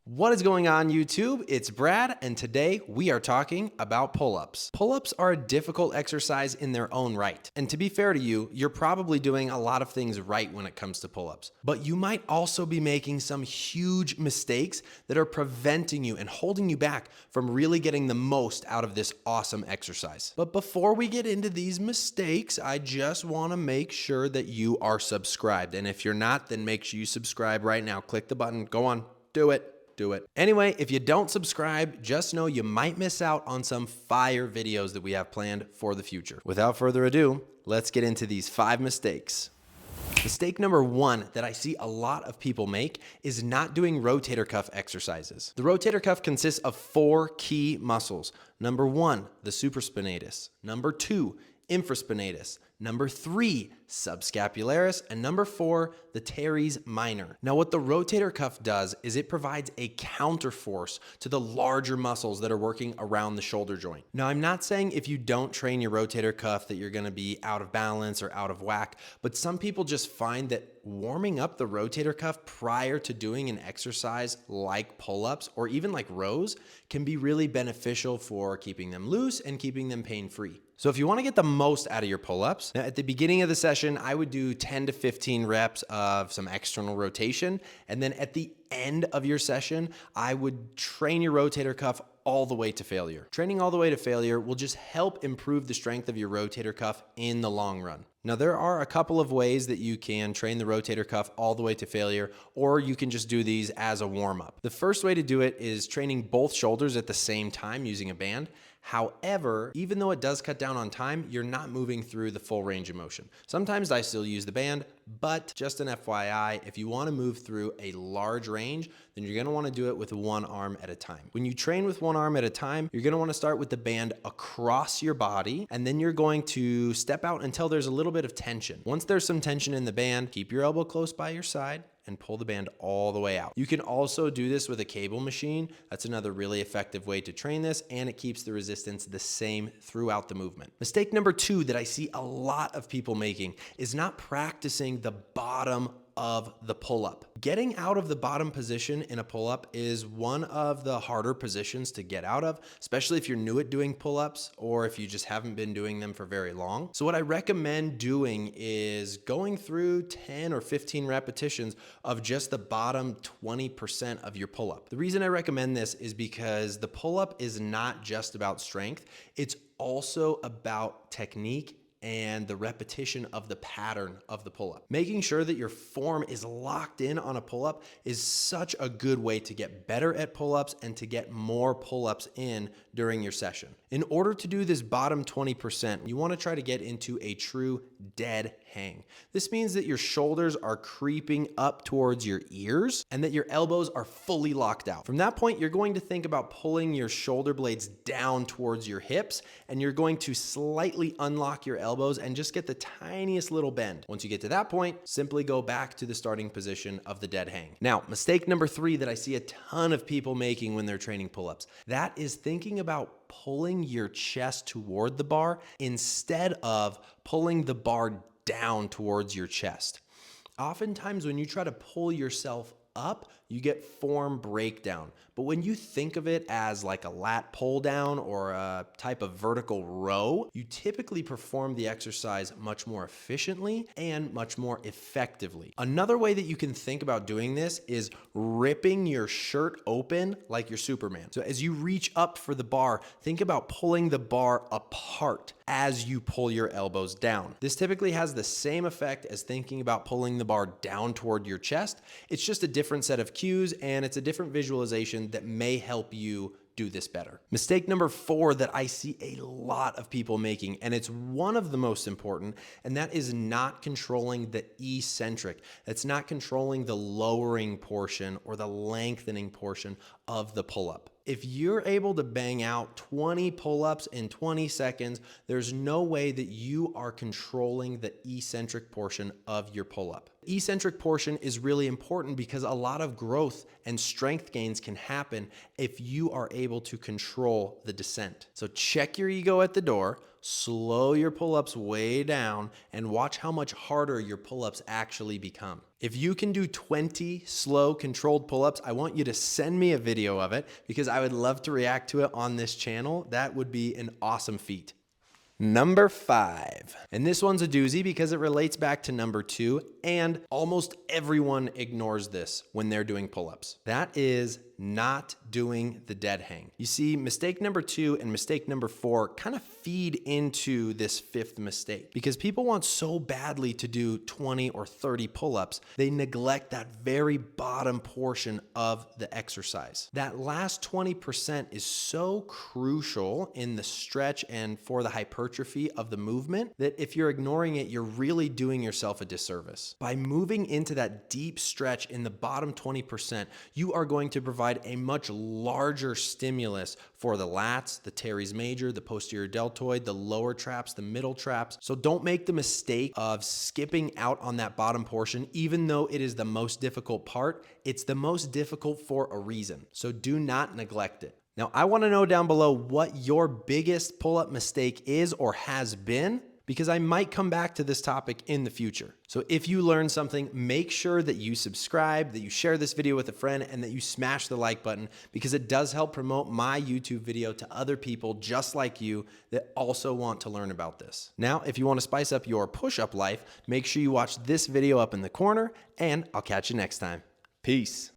What is going on, YouTube? It's Brad, and today we are talking about pull-ups. Pull-ups are a difficult exercise in their own right. And to be fair to you, you're probably doing a lot of things right when it comes to pull-ups. But you might also be making some huge mistakes that are preventing you and holding you back from really getting the most out of this awesome exercise. But before we get into these mistakes, I just want to make sure that you are subscribed. And if you're not, then make sure you subscribe right now. Click the button. Go on. Do it. Anyway, if you don't subscribe, just know you might miss out on some fire videos that we have planned for the future. Without further ado, let's get into these 5 mistakes. Mistake number 1 that I see a lot of people make is not doing rotator cuff exercises. The rotator cuff consists of 4 key muscles. Number 1, the supraspinatus. Number 2, infraspinatus. Number 3, subscapularis, and number 4, the teres minor. Now what the rotator cuff does is it provides a counterforce to the larger muscles that are working around the shoulder joint. Now I'm not saying if you don't train your rotator cuff that you're gonna be out of balance or out of whack, but some people just find that warming up the rotator cuff prior to doing an exercise like pull-ups or even like rows can be really beneficial for keeping them loose and keeping them pain-free. So if you want to get the most out of your pull-ups, now at the beginning of the session, I would do 10 to 15 reps of some external rotation. And then at the end of your session, I would train your rotator cuff all the way to failure. Training all the way to failure will just help improve the strength of your rotator cuff in the long run. Now, there are a couple of ways that you can train the rotator cuff all the way to failure, or you can just do these as a warm-up. The first way to do it is training both shoulders at the same time using a band. However, even though it does cut down on time, you're not moving through the full range of motion. Sometimes I still use the band, but just an FYI, if you want to move through a large range, then you're going to want to do it with one arm at a time. When you train with one arm at a time, you're going to want to start with the band across your body, and then you're going to step out until there's a little bit of tension. Once there's some tension in the band, keep your elbow close by your side and pull the band all the way out. You can also do this with a cable machine. That's another really effective way to train this, and it keeps the resistance the same throughout the movement. Mistake number 2 that I see a lot of people making is not practicing the bottom of the pull-up. Getting out of the bottom position in a pull-up is one of the harder positions to get out of, especially if you're new at doing pull-ups or if you just haven't been doing them for very long. So what I recommend doing is going through 10 or 15 repetitions of just the bottom 20% of your pull-up. The reason I recommend this is because the pull-up is not just about strength, it's also about technique and the repetition of the pattern of the pull-up. Making sure that your form is locked in on a pull-up is such a good way to get better at pull-ups and to get more pull-ups in during your session. In order to do this bottom 20%, you want to try to get into a true dead hang. This means that your shoulders are creeping up towards your ears and that your elbows are fully locked out. From that point, you're going to think about pulling your shoulder blades down towards your hips, and you're going to slightly unlock your elbows and just get the tiniest little bend. Once you get to that point, simply go back to the starting position of the dead hang. Now, mistake number 3 that I see a ton of people making when they're training pull-ups, that is thinking about pulling your chest toward the bar instead of pulling the bar down towards your chest. Oftentimes when you try to pull yourself up, you get form breakdown. But when you think of it as like a lat pull down or a type of vertical row, you typically perform the exercise much more efficiently and much more effectively. Another way that you can think about doing this is ripping your shirt open like you're Superman. So as you reach up for the bar, think about pulling the bar apart as you pull your elbows down. This typically has the same effect as thinking about pulling the bar down toward your chest. It's just a different set of cues, and it's a different visualization that may help you do this better. Mistake number 4 that I see a lot of people making, and it's one of the most important, and that is not controlling the eccentric. That's not controlling the lowering portion or the lengthening portion of the pull-up. If you're able to bang out 20 pull-ups in 20 seconds, there's no way that you are controlling the eccentric portion of your pull-up. The eccentric portion is really important because a lot of growth and strength gains can happen if you are able to control the descent. So check your ego at the door, slow your pull-ups way down, and watch how much harder your pull-ups actually become. If you can do 20 slow controlled pull-ups, I want you to send me a video of it because I would love to react to it on this channel. That would be an awesome feat. Number 5, and this one's a doozy because it relates back to number 2, and almost everyone ignores this when they're doing pull-ups. That is not doing the dead hang. You see, mistake number 2 and mistake number 4 kind of feed into this 5th mistake because people want so badly to do 20 or 30 pull-ups, they neglect that very bottom portion of the exercise. That last 20% is so crucial in the stretch and for the hypertrophy of the movement that if you're ignoring it, you're really doing yourself a disservice. By moving into that deep stretch in the bottom 20%, you are going to provide a much larger stimulus for the lats, the teres major, the posterior deltoid, the lower traps, the middle traps. So don't make the mistake of skipping out on that bottom portion, even though it is the most difficult part. It's the most difficult for a reason. So do not neglect it. Now, I want to know down below what your biggest pull-up mistake is or has been, because I might come back to this topic in the future. So if you learned something, make sure that you subscribe, that you share this video with a friend, and that you smash the like button because it does help promote my YouTube video to other people just like you that also want to learn about this. Now, if you want to spice up your push-up life, make sure you watch this video up in the corner, and I'll catch you next time. Peace.